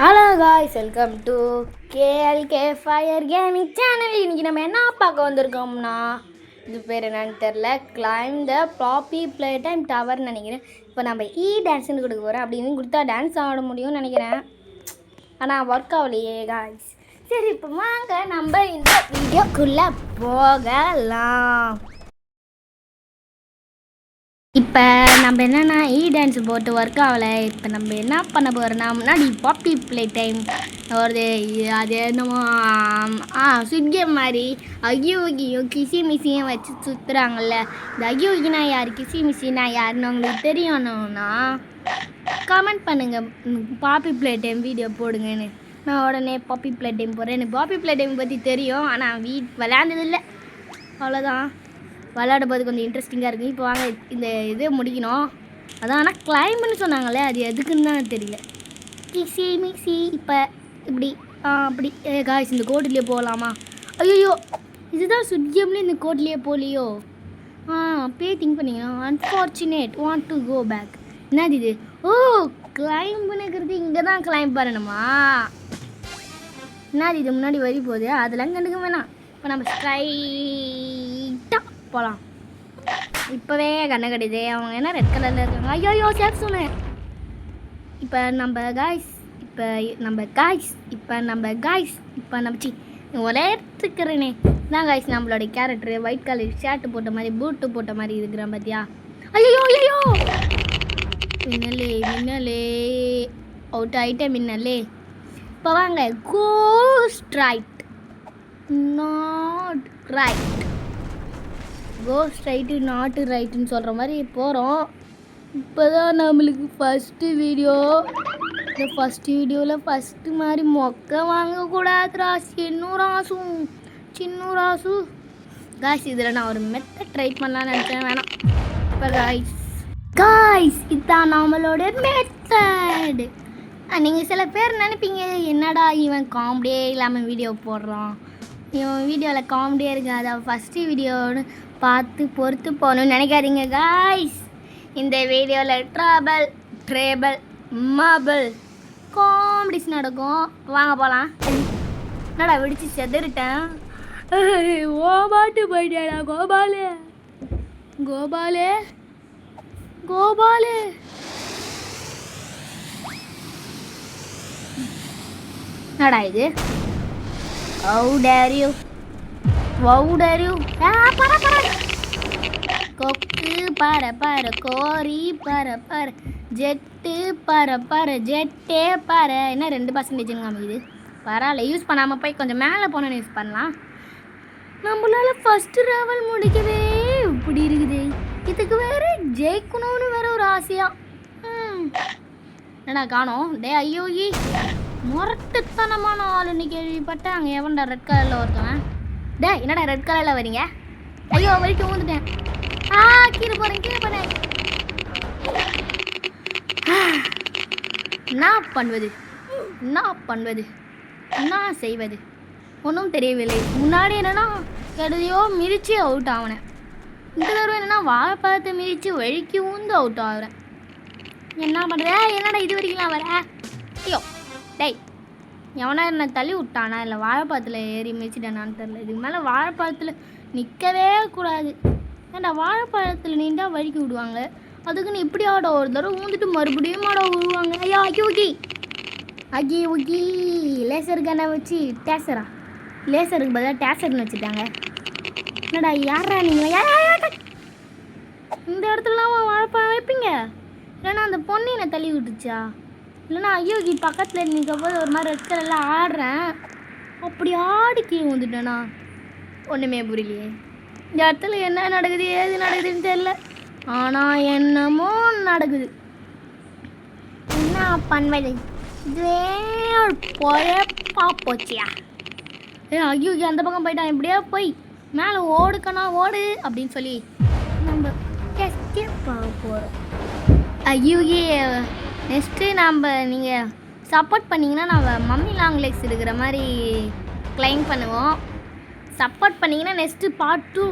Hello guys, welcome to கேஎல்கே fire gaming channel. இன்றைக்கி நம்ம என்ன பார்க்க வந்திருக்கோம்னா, இது பேர் என்னன்னு தெரில, கிளைம் த பாப்பி ப்ளே டைம் டவர்னு நினைக்கிறேன். இப்போ நம்ம டான்ஸ்னு கொடுக்க போகிறேன். அப்படின்னு கொடுத்தா டான்ஸ் ஆட முடியும்னு நினைக்கிறேன். ஆனால் ஒர்க் ஆகலையே காய்ஸ். சரி, இப்போ வாங்க நம்ம இந்த வீடியோக்குள்ளே போகலாம். இப்போ நம்ம என்னென்னா டான்ஸ் போட்டு ஒர்க் ஆகலை. இப்போ நம்ம என்ன பண்ண போகிறோன்னா, முன்னாடி பாப்பி ப்ளே டைம் வருது. அது என்னமோ ஸ்விட் கேம் மாதிரி அகியோகியும் கிசி மிசியும் வச்சு சுற்றுறாங்கல்ல. இந்த அகியோகினா யார், கிசி மிசினா யாருன்னு உங்களுக்கு தெரியணும்னா கமெண்ட் பண்ணுங்கள். பாப்பி ப்ளே டைம் வீடியோ போடுங்கன்னு. நான் உடனே பாப்பி ப்ளே டைம் போடுறேன். எனக்கு பாப்பி ப்ளே டைம் பற்றி தெரியும், ஆனால் விளையாண்டதில்லை. அவ்வளோதான். விளையாடும் போது கொஞ்சம் இன்ட்ரெஸ்டிங்காக இருக்குது. இப்போ வாங்க இந்த இது முடிக்கணும். அதான், ஆனால் கிளைம்புன்னு சொன்னாங்களே, அது எதுக்குன்னு தான் தெரியல. கிசி மிக்சி இப்போ இப்படி அப்படி காய்ஸ், இந்த கோட்லேயே போகலாமா? ஐயோ, இதுதான் ஸ்விட் கேம்லேயே இந்த கோட்லேயே போகலையோ? அப்படியே திங்க் பண்ணிங்கன்னா unfortunate want to go back. என்னது இது? ஓ, கிளைம்புனுங்கிறது இங்கே தான் கிளைம்ப் பண்ணணுமா? என்னது இது? முன்னாடி வரி போகுது, அதெல்லாம் கண்டுக்க வேணாம். இப்போ நம்ம ஸ்ட்ரைட்டாக போகலாம். இப்போவே கண்ணை கட்டிது. அவங்க என்ன ரெட் கலரில் இருக்காங்க. ஐயோ சேஃப் சொன்னேன். இப்போ நம்ம காய்ஸ் ஒரே இருக்கிறேனே தான் காய்ஸ். நம்மளோட கேரக்டரு ஒயிட் கலர் ஷர்ட்டு போட்ட மாதிரி பூட்டு போட்ட மாதிரி இருக்கிறான் பார்த்தியா? ஐயோ மின்னலே அவுட் ஆகிட்டேன். மின்னலே. இப்போ வாங்க go straight not right, go straight not ரைட்டுன்னு சொல்கிற மாதிரி போகிறோம். இப்போ தான் நம்மளுக்கு ஃபஸ்ட்டு வீடியோ. இந்த ஃபஸ்ட்டு வீடியோவில் ஃபஸ்ட்டு மாதிரி மொக்க வாங்கக்கூடாதுரா. சின்ன ராசு காய்ஸ். இதில் நான் ஒரு மெத்தட் ட்ரை பண்ணலான்னு நினச்சேன், வேணாம். இப்போ காய்ஸ் இதுதான் நம்மளோட மெத்தட். நீங்கள் சில பேர் நினைப்பீங்க, என்னடா இவன் காமெடியே இல்லாமல் வீடியோ போடுறான், இவன் வீடியோவில் காமெடியே இருக்காது, அதை ஃபஸ்ட்டு வீடியோன்னு பார்த்து பொறுத்து போகணுன்னு நினைக்காதீங்க காய்ஸ். இந்த வீடியோவில் ட்ரேபிள் மாபிள் காமெடிஸ் நடக்கும். வாங்க போகலாம். என்னடா விடிச்சு செதுருட்டேன். ஓ பாட்டு போயிட்டேடா கோபாலே. என்னடா இது? How dare you? கொக்கு பர கோரி பர ஜெட்டு பர ஜெட்டே பர. என்ன 2% காமிக்குது? பரவாயில்ல, யூஸ் பண்ணாமல் போய் கொஞ்சம் மேலே போனோன்னு யூஸ் பண்ணலாம். நம்மளால ஃபஸ்ட்டு லெவல் முடிக்கவே இப்படி இருக்குது. இதுக்கு வேறு ஜெயிக்கணும்னு வேற ஒரு ஆசையா. என்னடா காணோம்? டே ஐயோகி, முரட்டுத்தனமான ஆளுன்னு கேள்விப்பட்டேன். அங்கே எவன்டா ரெட் கலரில் ஒருத்தவன்? டே என்னடா ரெட் கலரில் வரீங்க? ஐயோ வரைக்கும் ஊந்துட்டேன். கீழே போகிறேன். என்ன செய்வது ஒன்றும் தெரியவில்லை. முன்னாடி என்னன்னா எதையோ மிதித்து அவுட் ஆகினேன். இந்த தடவை என்னன்னா வாழைப்பழத்தை மிதித்து வழுக்கி ஊந்து அவுட் ஆகுறேன். என்ன பண்ணுறேன்? என்னடா இது வரைக்கும் வர? ஐயோ டேய், எவனா என்ன தள்ளி விட்டானா இல்லை வாழைப்பழத்தில் ஏறி மிதிச்சிட்டானான்னு தெரில. இதுக்கு மேலே வாழைப்பழத்தில் நிற்கவே கூடாது. ஏன்டா வாழைப்பழத்தில் நின்றா வழுக்கி விடுவாங்க, அதுக்குன்னு இப்படி ஆட ஒரு தடவை ஊந்துட்டு மறுபடியும் ஆட விடுவாங்க. ஐயா அகி லேசர் கண்ணை வச்சு லேசருக்கு பதிலாக டேசர்னு வச்சுட்டாங்க. என்னடா யாரா நீங்கள்? இந்த இடத்துலலாம் வாழைப்பழம் வைப்பீங்க? இல்லைன்னா அந்த பொண்ணு என்னை தள்ளி விட்டுச்சா? இல்லைன்னா ஐயோகி பக்கத்தில் நிற்க போது ஒரு மாதிரி ரெட் கலரில் ஆடுறேன், அப்படி ஆடி கீழே வந்துட்டேண்ணா. ஒன்றுமே புரியலையே. இந்த இடத்துல என்ன நடக்குது ஏது நடக்குதுன்னு தெரியல, ஆனால் என்னமோ நடக்குது. என்ன பண்ணுவது? இதுவே பொழப்பா போச்சியா? ஐயோகி அந்த பக்கம் போயிட்டான். எப்படியா போய் மேலே ஓடு அப்படின்னு சொல்லி நம்ம பார்க்க போகிறோம். ஐயோகி நெக்ஸ்ட்டு நீங்கள் சப்போர்ட் பண்ணிங்கன்னா நம்ம மம்மி லாங் லெக்ஸ் இருக்கிற மாதிரி கிளைம் பண்ணுவோம். சப்போர்ட் பண்ணிங்கன்னா next part 2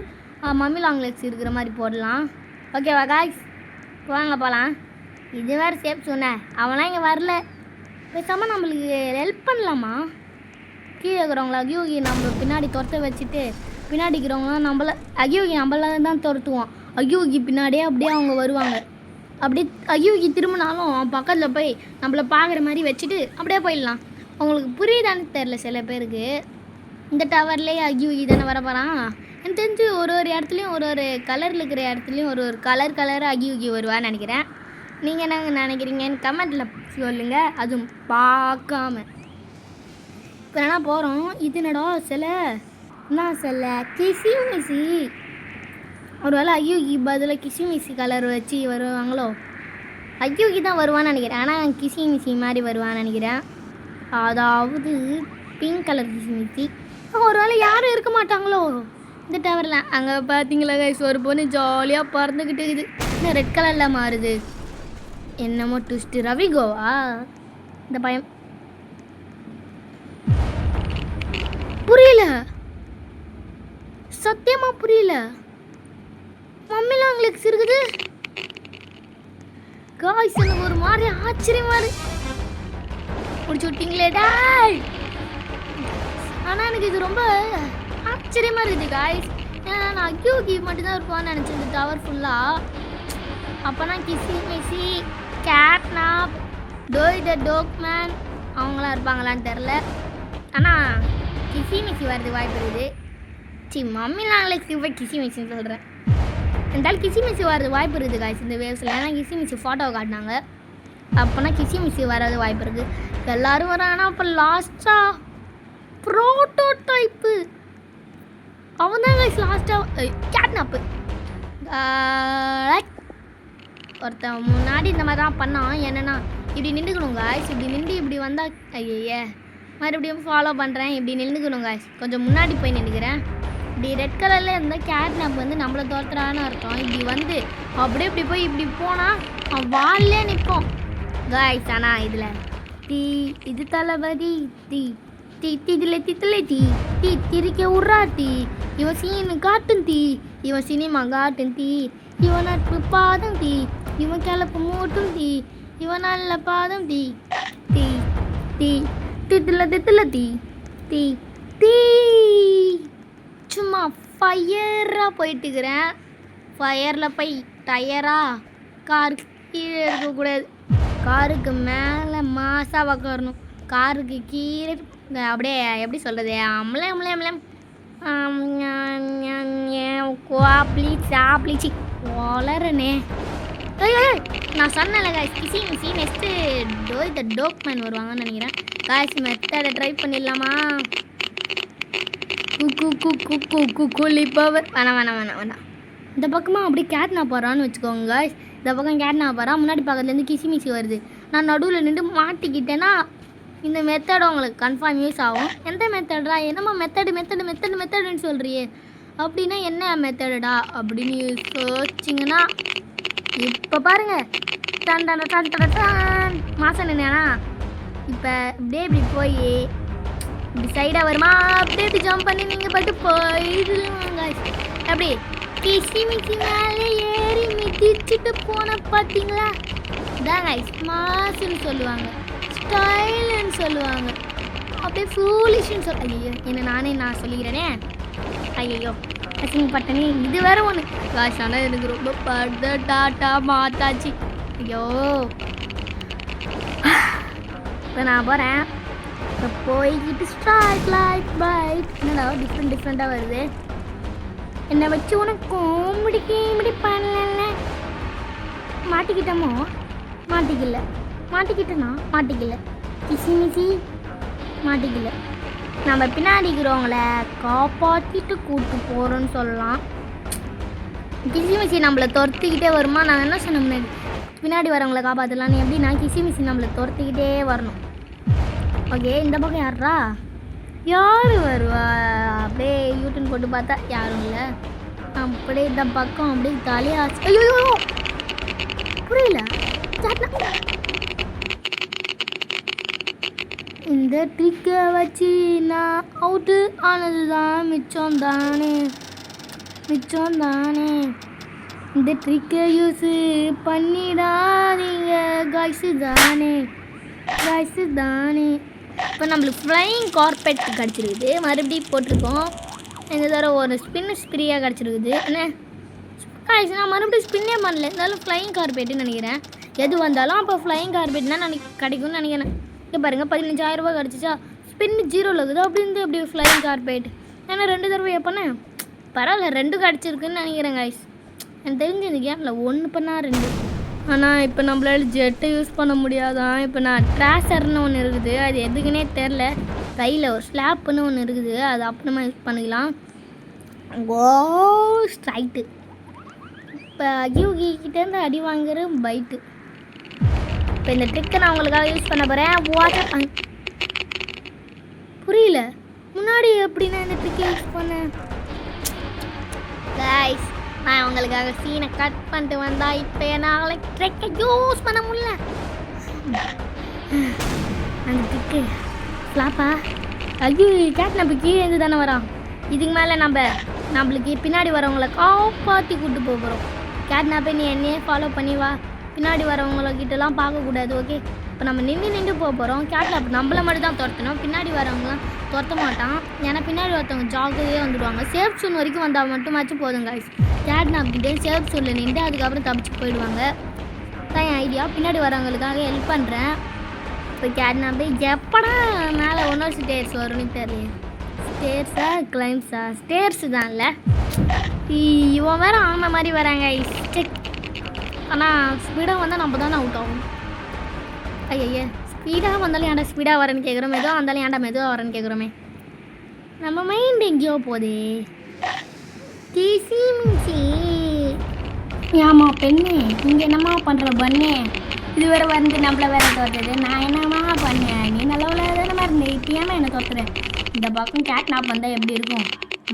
mummy long legs இருக்கிற மாதிரி போடலாம். ஓகேவா காய்ஸ்? வாங்க போகலாம். இது வேறு சேஃப் சொன்னேன். அவன்லாம் இங்கே வரல. பேசாமல் நம்மளுக்கு ஹெல்ப் பண்ணலாமா? கீழே இருக்கிறவங்கள அகியோகி நம்ம பின்னாடி துரத்த வச்சுட்டு பின்னாடி இருக்கிறவங்களாம் அகியோகி நம்மள தான் துரத்துவோம். அகியோகி பின்னாடியே அப்படியே அவங்க வருவாங்க. அப்படியே அகியோகி திரும்பினாலும் அவன் பக்கத்தில் போய் நம்மளை பார்க்குற மாதிரி வச்சுட்டு அப்படியே போயிடலாம். அவங்களுக்கு புரியுதான்னு தெரில சில பேருக்கு. இந்த டவர்லேயே அகியோகி தானே வர போகிறான். எனக்கு தெரிஞ்சு ஒரு இடத்துலையும் ஒரு கலரில் இருக்கிற இடத்துலையும் ஒரு கலர் அகியோகி வருவான்னு நினைக்கிறேன். நீங்கள் என்ன நினைக்கிறீங்கன்னு கமெண்ட்டில் சொல்லுங்கள். அதுவும் பார்க்காம இப்போ என்ன போகிறோம். இது என்னடா சிலை? என்ன சிலை? கிசிமிசி. ஒரு வேளை அகியோகி பதிலாக கிசிமிசி கலர் வச்சு வருவாங்களோ? அகியோகி தான் வருவான்னு நினைக்கிறேன். ஆனால் கிசிமிசி மாதிரி வருவான்னு நினைக்கிறேன். அதாவது பிங்க் கலர் கிசிமிசி. ஒரு வேளை யாரும் இருக்க மாட்டாங்களோ இந்த டவரில்? அங்கே பார்த்தீங்களா கைஸ், ஒரு பொண்ணு ஜாலியாக பறந்துக்கிட்டு இருக்குது. இன்னும் ரெட் கலரில் மாறுது. என்னமோ ட்விஸ்ட்டு. ரவிகோவா இந்த பயம்? புரியல, சத்தியமா புரியல. மம்மிலாம் உங்களுக்கு இருக்குது காய்ஸ். எனக்கு ஒரு மாதிரி ஆச்சரியமா இருக்கு. முடிச்சு விட்டீங்களே டாய். ஆனால் எனக்கு இது ரொம்ப ஆச்சரியமா இருக்குது காய்ஸ். ஏன்னா நான் அகியோகி மட்டும்தான் இருப்பான்னு நினச்சேன் இந்த டவர் ஃபுல்லாக. அப்போனா கிசிமிசி, கேட்னாப், டோய் த டோக்மேன் அவங்களாம் இருப்பாங்களான்னு தெரில. ஆனால் கிசிமிசி வரது வாய்ப்பு இருக்குது. மம்மிலாம் போய் கிசிமிசின்னு சொல்கிறேன். இருந்தாலும் கிசிமிசி வரது வாய்ப்பு இருக்குது காய்ச்சி இந்த வேவ்ஸில். ஏன்னா கிசிமிசி ஃபோட்டோவை காட்டினாங்க. அப்போனா கிசிமிசி வராது வாய்ப்பு இருக்குது. எல்லோரும் வராங்கன்னா அப்போ லாஸ்ட்டாக ப்ரோட்டோடைப்பு அவன் தான் காய்ச்சி லாஸ்ட்டாக கேட்னாப்பு. ஒருத்தன் முன்னாடி இந்த மாதிரி தான் பண்ணான். என்னென்னா இப்படி நின்றுக்கணும் காய்ஸ். இப்படி நின்று இப்படி வந்தால் ஐயே மறுபடியும் ஃபாலோ பண்ணுறேன். இப்படி நின்றுக்கணும் காய்ஸ். கொஞ்சம் முன்னாடி போய் நின்றுக்கிறேன். இப்படி ரெட் கலரில் இருந்தால் கேட்னாப் வந்து நம்மளை தோற்றுறான்னு அர்த்தம். இப்படி வந்து அப்படியே இப்படி போய் இப்படி போனால் அவன் வால்லே நிற்போம் காய்ஸ். ஆனால் இதில் தீ இது தளபதி தீ தீ இதில் தித்தலை தீ தீ திரிக்க உட்றா தீ. இவன் சீனு காட்டும் தீ, இவன் சினிமா காட்டும் தீ, இவன் நட்பு பாதம் தீ, இவன் கிளப்பு மூட்டும் தீ, இவன் நல்ல பாதம் தீ தீ தீ தித்துல தீ தீ தீ. சும்மா ஃபயராக போயிட்டுக்கிறேன். ஃபயரில் போய் டயராக காருக்கு கீழே இருக்கக்கூடாது. காருக்கு மேலே மாசாக உக்காரணும். காருக்கு கீழே அப்படியே எப்படி சொல்கிறது ப்ளீச்சி வளரனே. நான் சொன்னேன்ல காய்ஸ் கிசிமிசி நெக்ஸ்ட்டு டோய் த டோக்மேன் வருவாங்கன்னு நினைக்கிறேன். காய்ஸ் மெத்தடை ட்ரை பண்ணிடலாமா? பவர் வேணாம். இந்த பக்கமாக அப்படியே கேட்னாப் போகிறான்னு வச்சுக்கோங்க காய்ஸ். இந்த பக்கம் கேட்னாப் போகிறா. முன்னாடி பக்கத்துலேருந்து கிசிமிசி வருது. நான் நடுவில் நின்று மாட்டிக்கிட்டேன்னா இந்த மெத்தட் உங்களுக்கு கன்ஃபார்ம் யூஸ் ஆகும். எந்த மெத்தடா? என்னம்மா மெத்தடுன்னு சொல்கிறியே? அப்படின்னா என்ன மெத்தடா அப்படின்னு யோசிச்சிங்கன்னா இப்போ பாருங்கள் மாதம் என்னன்னா இப்போ இப்படியே இப்படி போய் இப்படி சைடாக வருமா அப்படியே இப்படி ஜம்ப் பண்ணி நீங்கள் பாட்டு போயிடுவாங்க. அப்படி கிசிமிசி மேலே ஏறி மிதிச்சுட்டு போன பார்த்தீங்களா? இதாங்க ஸ்மாஸ்ன்னு சொல்லுவாங்க, ஸ்டைலுன்னு சொல்லுவாங்க, அப்படியே ஃபூலிஷ்னு ஐயோ என்ன நான் சொல்லிக்கிறேனே. ஐயோ அசிங்கப்பட்டனே. இது வேற ஒன்று காசு. ஆனால் எனக்கு ரொம்ப படுத டாட்டா மாத்தாச்சு. ஐயோ இப்போ நான் போகிறேன். இப்போ போய்கிட்டு ஸ்ட்ரைக் லைட் பைட் என்னடா டிஃப்ரெண்ட்டாக வருது. என்னை வச்சு உனக்கு காமெடி பண்ணல. மாட்டிக்கிட்டோமோ? மாட்டிக்கல. கிசிமிசி மாட்டிக்கல. நம்ம பின்னாடி இருக்கிறவங்கள காப்பாற்றிட்டு கூப்பிட்டு போகிறோன்னு சொல்லலாம். கிசிமிசி நம்மளை துரத்திக்கிட்டே வருமா? நான் என்ன சொன்ன முன்னாடி பின்னாடி வரவங்களை காப்பாற்றலான்னு. எப்படின்னா கிசிமிசி நம்மளை துரத்திக்கிட்டே வரணும். ஓகே இந்த பக்கம் யார் வருவா? அப்படியே யூடியூன் போட்டு பார்த்தா யாரும் இல்லை. அப்படியே இந்த பக்கம் அப்படியே தலையாச்சு. ஐயோ புரியல. இந்த ட்ரிக்கை வச்சு நான் அவுட்டு ஆனது தான் மிச்சம் தானே. இந்த ட்ரிக்கை யூஸு பண்ணிடாதீங்க காய்ஸு தானே இப்போ நம்மளுக்கு ஃப்ளையிங் கார்பெட் கிடச்சிருக்குது. மறுபடியும் போட்டிருக்கோம். இந்த தடவை ஒரு ஸ்பின் ஃப்ரீயாக கிடச்சிருக்குது. என்ன காய்ஸ், நான் மறுபடியும் ஸ்பின்னே பண்ணல, இருந்தாலும் ஃப்ளையிங் கார்பெட்டுன்னு நினைக்கிறேன். எது வந்தாலும் அப்போ ஃப்ளையிங் கார்பெட்னா கிடைக்கும்னு நினைக்கிறேன். இங்கே பாருங்கள் 15,000 ரூபா கிடச்சிச்சா. ஸ்பின் 0 இருக்குது அப்படின்னு அப்படி ஃப்ளையிங் கார்பெட். ஏன்னா 2 தடவை பண்ணேன், பரவாயில்ல 2 கிடச்சிருக்குன்னு நினைக்கிறேன் காய்ஸ். எனக்கு தெரிஞ்சு இந்த கேமில் 1 பண்ணால் 2. ஆனால் இப்போ நம்மளால ஜெட்டை யூஸ் பண்ண முடியாதான். இப்போ நான் ட்ராஷர்னு ஒன்று இருக்குது, அது எதுக்குன்னே தெரில. கையில் ஒரு ஸ்லாப்னு ஒன்று இருக்குது, அது அப்புறமா யூஸ் பண்ணிக்கலாம். ஓ ஸ்ட்ரைட்டு. இப்போ யூகிக்கிட்டேருந்து அடி வாங்குற பைட்டு. இப்போ இந்த ட்ரிக்கை நான் உங்களுக்காக யூஸ் பண்ண போகிறேன். புரியல முன்னாடி எப்படி நான் இந்த ட்ரிக்கை யூஸ் பண்ணேன் கைஸ். நான் உங்களுக்காக சீனை கட் பண்ணிட்டு வந்தா இப்போ என்னால் ட்ரிக்கை யூஸ் பண்ண முடியல. அந்த ட்ரிக்கு ஃப்ளாப்பா. ஐயோ கேட் நம்ம கீழே இருந்து தானே வரோம். இதுக்கு மேலே நம்மளுக்கு பின்னாடி வரவங்கள காப்பாற்றி கூப்பிட்டு போகிறோம். கேட் நான் போய் நீ என்னையே ஃபாலோ பண்ணி வா, பின்னாடி வரவங்கக்கிட்டலாம் பார்க்கக்கூடாது. ஓகே, இப்போ நம்ம நின்று போக போகிறோம். கேட்டில் அப்போ நம்மளை மட்டும் தான் துரத்தணும், பின்னாடி வரவங்களாம் துரத்த மாட்டான். ஏன்னா பின்னாடி ஒருத்தவங்க ஜாகிரதையே வந்துடுவாங்க. சேஃப் ஜோன் வரைக்கும் வந்தால் மட்டுமாச்சும் போதும் காய்ஸ். கேட் நாப்கிட்டே சேஃப் ஜோனில் நின்று அதுக்கப்புறம் தப்பிச்சு போயிடுவாங்க. தான் என் ஐடியா. பின்னாடி வரவங்களுக்காக ஹெல்ப் பண்ணுறேன். இப்போ கேட் நாப் எப்படா மேலே ஒன்னொரு ஸ்டேர்ஸ் வரும்னு தெரியல. ஸ்டேர்ஸா கிளைம்ஸா? ஸ்டேர்ஸு தான் இல்லை. இவன் வேறு ஆன மாதிரி வராங்க செக். ஆனால் ஸ்பீடாக வந்தால் நம்ம தானே அவுட் ஆகும். ஐயா ஸ்பீடாக வந்தாலும் ஏன்டா ஸ்பீடாக வரேன்னு கேட்குறோம், மெதுவாக வந்தாலும் ஏன்டா மெதுவாக வரேன்னு கேட்குறோமே. நம்ம மைண்ட் எங்கேயோ போதே. ஏமா பெண்ணு இங்கே என்னம்மா பண்ணுற பண்ணு? இது வேறு வந்து நம்மள வேறு தோற்றுது. நான் என்னம்மா பண்ணேன்? நீ நல்லவள தானே இருந்த, இப்பயாமல் என்னை தோற்றுறேன். இந்த பக்கம் கேட் நாப் வந்தால் எப்படி இருக்கும்?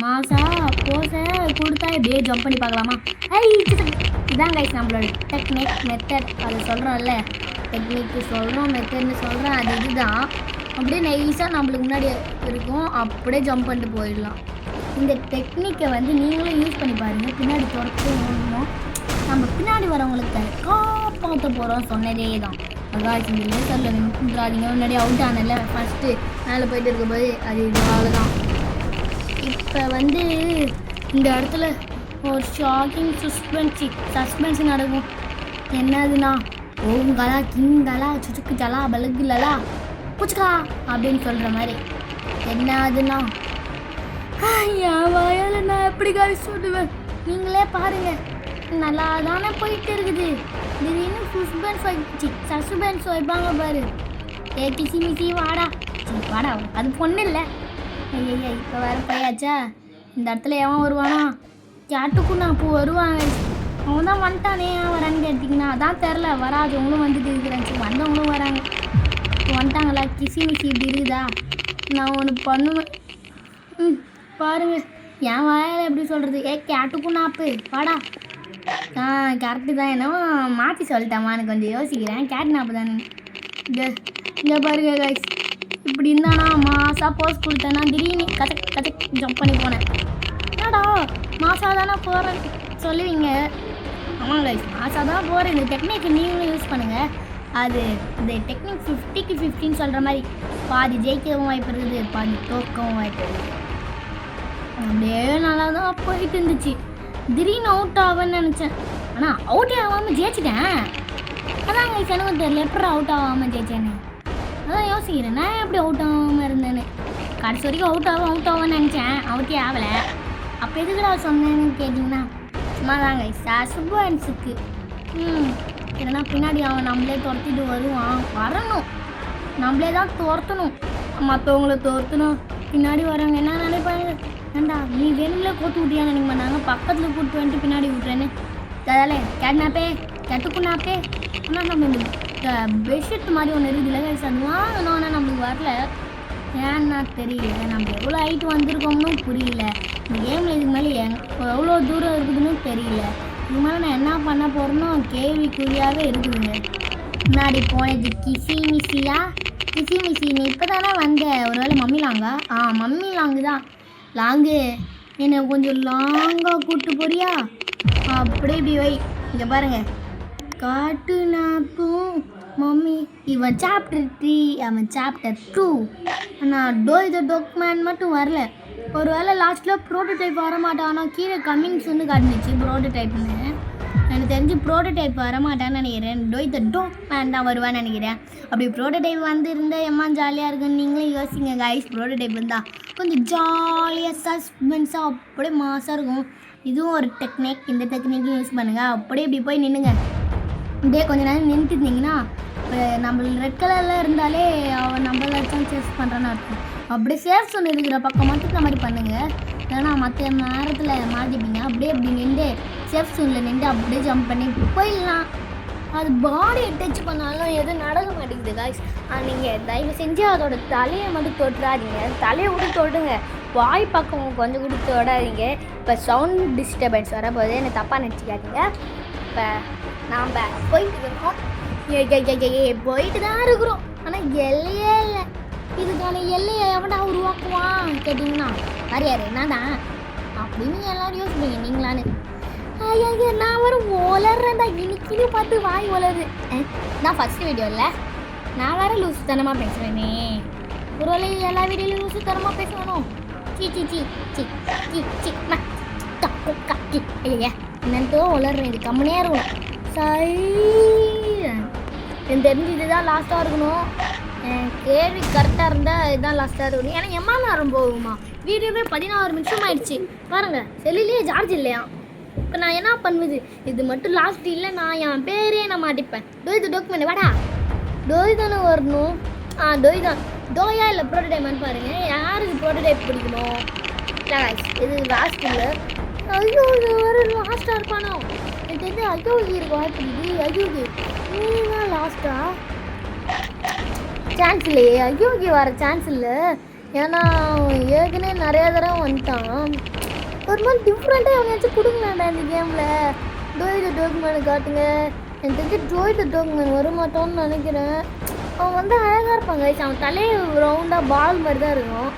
மாசா போசை கொடுத்தா எப்படியே ஜம்ப் பண்ணி பார்க்கலாமா? இதான் கைஸ் நம்மளோட டெக்னிக் மெத்தட். அது சொல்கிறோம்ல, டெக்னிக்கு சொல்கிறோம் மெத்தட்னு சொல்கிறோம். அது இதுதான். அப்படியே நைஸாக நம்மளுக்கு முன்னாடி இருக்கும், அப்படியே ஜம்ப் பண்ணிட்டு போயிடலாம். இந்த டெக்னிக்கை வந்து நீங்களும் யூஸ் பண்ணி பாருங்கள். பின்னாடி துரத்து ஓடணும், நம்ம பின்னாடி வரவங்களுக்கு காப்பாற்ற போகிறோம். சொன்னதே தான். அதான் இந்த லேசரில் நின்றுடாதீங்க. முன்னாடி அவுட் ஆனல ஃபஸ்ட்டு மேலே போயிட்டு இருக்கும்போது அது இதனால தான். இப்போ வந்து இந்த இடத்துல ஒரு ஷாக்கிங் சஸ்பென்ஸ் நடக்கும். என்னதுன்னா ஓங்கலா கிங்கலா சுச்சுக்கு ஜலா பலகுலலா புச்சுக்கா அப்படின்னு சொல்கிற மாதிரி. என்ன அதுன்னா என் வாயால் நான் எப்படி காய் சொல்லுவேன்? நீங்களே பாருங்கள், நல்லா தானே போயிட்டு இருக்குது. திடீர்னு சஸ்பென்ஸ் வைப்பாங்க பாரு. கிசி மிசி வாடா வாடா, அது பொண்ணு இல்லை. ஐயா இப்போ வேறு போயாச்சா. இந்த இடத்துல எவன் வருவானா? கேட்டுக்கும் நான் இப்போ வருவாங்க. அவன் தான் வந்துட்டானே, ஏன் வரான்னு கேட்டிங்கன்னா அதான் தெரில. வராதவங்களும் வந்துட்டு இருக்கிறாங்க, வந்தவங்களும் வராங்க. இப்போ வந்துட்டாங்களா? கிசி மிசி இப்படி இருக்குதா? நான் ஒன்று பண்ணுவேன். பாருங்கள் என் வாயால் எப்படி சொல்கிறது. கேட்டுக்கும் நாப்பு வாடா. கரெக்டு தான். என்னவோ மாற்றி சொல்லிட்டேம்மா, எனக்கு கொஞ்சம் யோசிக்கிறேன். கேட் நாப்பு தானே. இங்கே பாருங்க கைஸ், இப்படி இருந்தானா மாசா போஸ் கொடுத்தேன்னா திடீர்னு கச்சக் ஜம்ப் பண்ணி போனேன். என்னடா மாசா தானே போகிறேன் சொல்லுவீங்க. ஆமாம் கைஸ், மாசா தான் போகிறேன். இந்த டெக்னிக் நீங்களும் யூஸ் பண்ணுங்கள். அது இந்த டெக்னிக் 50க்கு 15 சொல்கிற மாதிரி. பாதி ஜெயிக்கவும் வாய்ப்பு இருக்குது, பாதி தோக்கவும் வாய்ப்பு இருக்குது. அப்படியே நல்லா தான் போயிட்டு இருந்துச்சு. திடீர்னு அவுட் ஆகும்னு நினச்சேன், ஆனால் அவுட்டே ஆகாமல் ஜெயிச்சிட்டேன். அதான் கைஸ் எனக்கும் தெரியல எப்படி அவுட் ஆகாமல் ஜெயிச்சேன்னு. அதான் யோசிக்கிறேன், நான் எப்படி அவுட் ஆகாமல் இருந்தேன்னு. கடைசி வரைக்கும் அவுட் ஆகும்னு நினச்சேன், அவுட்டே ஆகலை. அப்போ எதுக்குடா சொன்னேன்னு கேட்டிங்கன்னா சும்மா தாங்க சஸ்பென்ஸுக்கு. இல்லைன்னா பின்னாடி அவன் நம்மளே துரத்திட்டு வருவான். வரணும், நம்மளே தான் துரத்தணும். மற்றவங்கள துரத்தணும். பின்னாடி வரவங்க என்ன நினைப்பாங்க? ஏண்டா நீ வேணும்ல கோத்து விட்டியான்னு நினைக்க மாட்டாங்க. பக்கத்தில் கூப்பிட்டு வந்துட்டு பின்னாடி விட்றேன்னு. அதால கேட்னாப்பே கேட்டுக்குனாப்பே. ஆனால் நம்ம இந்த பெட்ஷீட் மாதிரி ஒன்று இருக்குதுல்ல கைஸ், அது வாங்கணும். ஆனால் நம்மளுக்கு வரல, ஏன்னா தெரியல. நம்ம எவ்வளோ ஹைட்டு வந்திருக்கோம்னு புரியல. இந்த கேமில் இதுக்கு மேலே எவ்வளோ தூரம் இருக்குதுன்னு தெரியல. இது மேலே நான் என்ன பண்ண போகிறேன்னு கேள்விக்குறியாகவே இருக்குதுங்க. முன்னாடி போனது கிசி மிசியா? கிசி மிசி நீ இப்போ தானே வந்த? ஒரு வேளை மம்மி லாங்கா? மம்மி லாங்கு தான். லாங்கு என்னை கொஞ்சம் லாங்காக கூப்பிட்டு போறியா? அப்படியே இப்படி வை. இங்கே பாருங்க, காட்டு நாப்பும் மம்மி. இவன் சாப்டர் 3, அவன் சாப்டர் 2. ஆனால் த டாக்மேன் மட்டும் வரல. ஒரு வேளை லாஸ்ட்டில் ப்ரோட்டோடைப் வரமாட்டான். ஆனால் கீழே கம்மிங்ஸ்ன்னு காட்டுனுச்சு ப்ரோட்டோடைப்னு. எனக்கு தெரிஞ்சு ப்ரோட்டோடைப் வரமாட்டான்னு நினைக்கிறேன். த டாக்மேன் தான் வருவான்னு நினைக்கிறேன். அப்படி ப்ரோட்டோடைப் வந்து இருந்தால் எம்மா ஜாலியாக இருக்குன்னு நீங்களே யோசிங்க கைஸ். ப்ரோட்டோடைப் இருந்தால் கொஞ்சம் ஜாலியாக சஸ்பென்ஸாக அப்படியே மாசாக இருக்கும். இதுவும் ஒரு டெக்னிக். இந்த டெக்னிக்கும் யூஸ் பண்ணுங்கள். அப்படியே இப்படி போய் நின்றுங்க. இதே கொஞ்ச நேரம் நின்றுட்டு இருந்தீங்கன்னா இப்போ நம்ம ரெட் கலரில் இருந்தாலே அவன் நம்மளாச்சும் சேஸ் பண்ணுறான்னு இருக்கும். அப்படியே சேஃப் ஜோன் இருக்கிற பக்கம் மட்டும் இந்த மாதிரி பண்ணுங்கள். இல்லைன்னா மற்ற நேரத்தில் மாட்டிப்பீங்க. அப்படியே இப்படி நின்று சேஃப் ஜோனில் நின்று அப்படியே ஜம்ப் பண்ணி போயிடலாம். அது பாடியை டச் பண்ணாலும் எதுவும் நடக்க மாட்டேங்குது காய்ஸ். நீங்கள் தயவு செஞ்சு அதோட தலையை மட்டும் தொட்டுறாதீங்க. தலையை விட்டு தொடுங்க, வாய் பக்கம் கொஞ்சம் கூட தொடாதீங்க. இப்போ சவுண்ட் டிஸ்டர்பன்ஸ் வரப்போது என்னை தப்பாக நினச்சிக்காதீங்க. இப்போ நாம் போயிட்டு இருக்கோம், போயிட்டு தான் இருக்கிறோம். ஆனால் எல்லையே இல்லை. இதுக்கான எல்லையை எவனா உருவாக்குவான் கேட்டிங்கன்னா யார் என்ன தான் அப்படின்னு எல்லோரும் யோசிப்பீங்க நீங்களான்னு. ஐயா நான் வர ஒலறேன்டா, இன்னைக்கு பார்த்து வாய் ஒலருது. நான் ஃபஸ்ட்டு வீடியோ இல்லை, நான் வேறு லூசு தனமாக பேசுவேனே. ஒரு வேலை எல்லா வீடியோலையும் லூசு தனமாக பேசுவேனோ. சி சி சி சி சி சி சி ஐயா என்னன்ட்டு ஒலறேன். இது கம்முனே இருக்கணும். சரி, எனக்கு தெரிஞ்சு இதுதான் லாஸ்ட்டாக இருக்கணும். கேள்வி கரெக்டாக இருந்தால் இதுதான் லாஸ்ட்டாக இருக்கணும். ஏன்னா எம்மா நேரம் போகுமா? வீடியோவே 16 நிமிஷம் ஆயிடுச்சு பாருங்கள். செல்லிலே சார்ஜ் இல்லையா? இப்போ நான் என்ன பண்ணுவது? இது மட்டும் லாஸ்ட் இல்லை, நான் என் பேரே நான் மாட்டிப்பேன். த டாக்மேன் வாடா. டோய் தானே வரணும். டோய் தான். டோயா இல்லை ப்ரோட்டோடைப்னு பாருங்கள். யாருக்கு ப்ரோட்டோடைப் பிடிக்கணும்? இது லாஸ்ட் இல்லை. ஐயோ இது ஒரு லாஸ்ட்டாக இருப்பானோ எனக்கு தெரிஞ்சு. அயோகி இருக்கு வாய்ப்பு இருக்குது. அயோகி நீதான் லாஸ்ட்டா? சான்ஸ் இல்லையே, அயோகி வர சான்ஸ் இல்லை. ஏன்னா ஏற்கனவே நிறையா தடவை வந்துட்டான். ஒரு மாதிரி டிஃப்ரெண்ட்டாக அவனாச்சும் கொடுங்களாண்டா இந்த கேமில். த டாக்மேன் காட்டுங்க. எனக்கு தெரிஞ்சு த டாக்மேன் வரமாட்டோன்னு நினைக்கிறேன். அவன் வந்து அழகாக இருப்பாங்க. அவன் தலையை ரவுண்டாக பால் மாதிரி தான் இருக்கும்.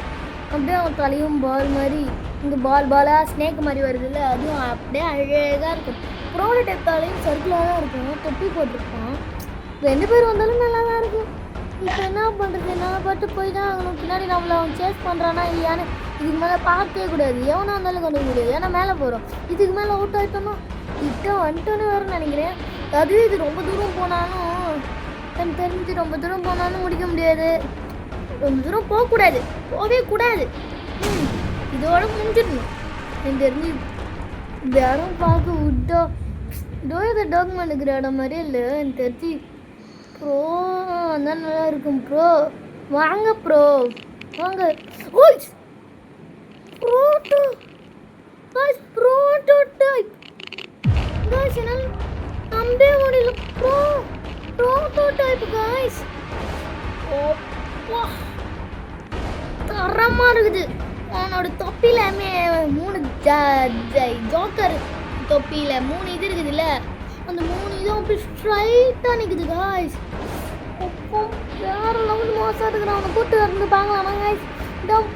அப்படியே அவன் தலையும் பால் மாதிரி, இங்கே பாலாக ஸ்னேக் மாதிரி வருது இல்லை, அதுவும் அப்படியே அழகாக இருக்கும். ப்ரோட்டோடைப் தலையும் சர்க்கிளாக தான் இருக்கும். தொப்பி போட்டிருப்பான். 2 பேர் வந்தாலும் நல்லா தான் இருக்கும். இப்போ என்ன பண்ணுறது? நான் பாட்டு போய் தான் ஆகணும். பின்னாடி நம்மளை அவன் சேஸ் பண்ணுறானா இல்லையான்னு இதுக்கு மேலே பார்க்கவே கூடாது. எவனா இருந்தாலும் கொண்டு முடியாது. ஏன்னா மேலே போகிறோம். இதுக்கு மேலே அவுட் ஆகிட்டோன்னா வந்துட்டோன்னு வரும்னு நினைக்கிறேன். அதுவே இது ரொம்ப தூரம் போனாலும் எனக்கு தெரிஞ்சு ரொம்ப தூரம் போனாலும் முடிக்க முடியாது. ரொம்ப தூரம் போகக்கூடாது, போகவே கூடாது. இதோட முடிஞ்சிடணும். எனக்கு தெரிஞ்சு இந்த இடம் பார்க்க விட்டா த டாக்மேன் இருக்கிற இடம் மாதிரியே இல்லை. எனக்கு தெரிஞ்சு ப்ரோ அதான் நல்லா இருக்கும். ப்ரோ வாங்க, ப்ரோ வாங்க. ஓய் ப்ரோட்டோடைப் गाइस என்னால் நம்பவே முடியல. Prototype guys. ஓப்பா தரமாக இருக்குது. அவனோட தொப்பியில் 3 ஜோக்கர் தொப்பியில் 3 இது இருக்குதுல்ல, அந்த 3 இதுவும் அப்படி ஸ்ட்ரைட்டாக நிற்குது गाइस. அப்போ வேறு லெவல் மோசம் இருக்கிற அவனை கூட்டு வந்து பார்க்கலாமா गाइस? இதான்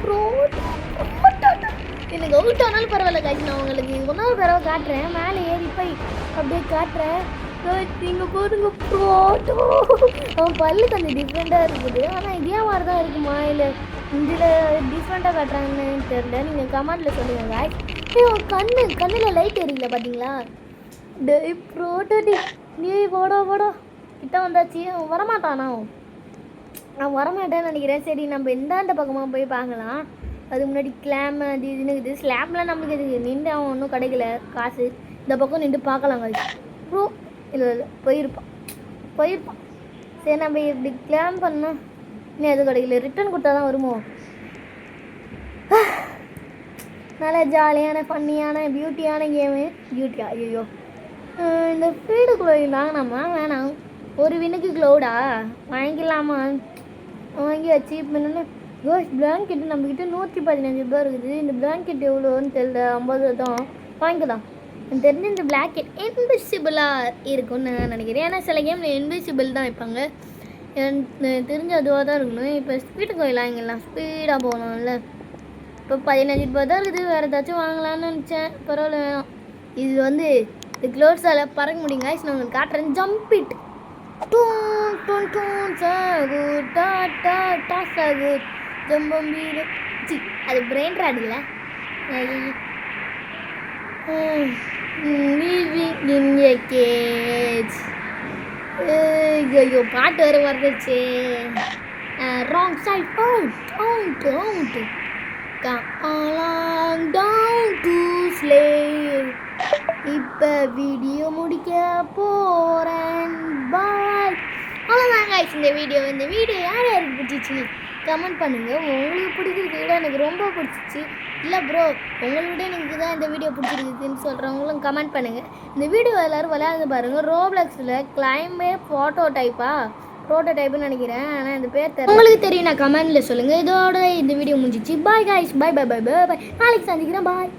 எனக்கு அவுட் ஆனாலும் பரவாயில்ல गाइस. நான் உங்களுக்கு இன்னொரு தடவை காட்டுறேன். மேலே ஏறி போய் அப்படியே காட்டுறேன். நீங்கள் போடுங்க ப்ரோட்டோ. அவன் பல்லு கொஞ்சம் டிஃப்ரெண்ட்டாக இருக்குது. ஆனால் இதே மாதிரி தான் இருக்குமா இல்லை இதில் டிஃப்ரெண்ட்டாக காட்டுறாங்கன்னு தெரியல. நீங்கள் கமெண்டில் சொல்லுங்கள் गाइस. அவன் கண்ணில் லைட் எரியல பார்த்தீங்களா? டேய் ப்ரோட்டோடி நீ போடா கிட்ட வந்தாச்சு. அவன் வரமாட்டானா? நான் வரமாட்டேன்னு நினைக்கிறேன். சரி நம்ம இந்தாண்ட பக்கமாக போய் பார்க்கலாம். அதுக்கு முன்னாடி கிளாம் அது இதுன்னு இருக்குது. ஸ்லாப்லாம் நம்மளுக்கு எதுக்கு? நின்று அவன் ஒன்றும் கிடைக்கல காசு. இந்த பக்கம் நின்று பார்க்கலாம் गाइस. ப்ரோ இல்லை போயிருப்பான். சரி நம்ம இப்படி கிளாம் பண்ணால் இன்னும் எதுவும் கிடைக்கல. ரிட்டர்ன் கொடுத்தா தான் வருமோ? நல்ல ஜாலியான ஃபன்னியான பியூட்டியான கேமு. பியூட்டியா? ஐயோ இந்த ஃபீல்டு க்ளோவிங் வாங்கினாமா? வேணாம். ஒரு வினுக்கு க்ளோடா வாங்கிக்கலாமா? வாங்கி வச்சு இப்போ என்னென்ன பிளாங்கெட்டு நம்மக்கிட்ட 115 ரூபா இருக்குது. இந்த பிளாங்கெட் எவ்வளோன்னு தெரியல. 50 தான் வாங்கிக்கலாம். எனக்கு தெரிஞ்சு இந்த பிளாங்கெட் இன்விசிபிளாக இருக்கும்னு நான் நினைக்கிறேன். ஏன்னா சில கேமில் இன்விசிபிள் தான் வைப்பாங்க. எனக்கு தெரிஞ்சு அதுவாக தான் இருக்கணும். இப்போ ஸ்பீடு கோயிலாம் இங்கெல்லாம் ஸ்பீடாக போகணும்ல. இப்போ 15 ரூபா தான் இருக்குது. வேறு ஏதாச்சும் வாங்கலான்னு நினச்சேன். பரவாயில்ல வேணாம். இது வந்து இது க்ளோஸால் பறக்க முடியும் guys. நான் உங்களுக்கு காட்டுறேன். ஜம்ப் இட் டூன் டூன் டூன் சாகு டா டா டா சாகு ஜம்பம்பீர சி அது பிரெயின் ராட் இல்லை. living in a cage. ஐயோ பாட்டு வேறு வந்துச்சு. Wrong sight out come along down to slave. இப்போ வீடியோ முடிக்க போகிறேன். பாய். அவ்வளோதான் guys இந்த வீடியோ யார் யாருக்கு பிடிச்சிச்சு கமெண்ட் பண்ணுங்கள். உங்களுக்கு பிடிக்கிறத விட எனக்கு ரொம்ப பிடிச்சிச்சு. இல்லை ப்ரோ உங்களை விட எனக்கு தான் இந்த வீடியோ பிடிச்சிருக்குதுன்னு சொல்கிறவங்களும் கமெண்ட் பண்ணுங்கள். இந்த வீடியோ எல்லோரும் விளையாண்டு பாருங்கள். ரோப்ளக்ஸில் கிளைம்பே ப்ரோட்டோடைப்புன்னு நினைக்கிறேன். ஆனால் இந்த பேர் தெரியல. உங்களுக்கு தெரியும் நான் கமெண்டில் சொல்லுங்கள். இதோட இந்த வீடியோ முடிஞ்சிச்சு. பாய் guys. பாய் பாய் பாய் பாய் பாய். நாளைக்கு சந்திக்கிறேன். பாய்.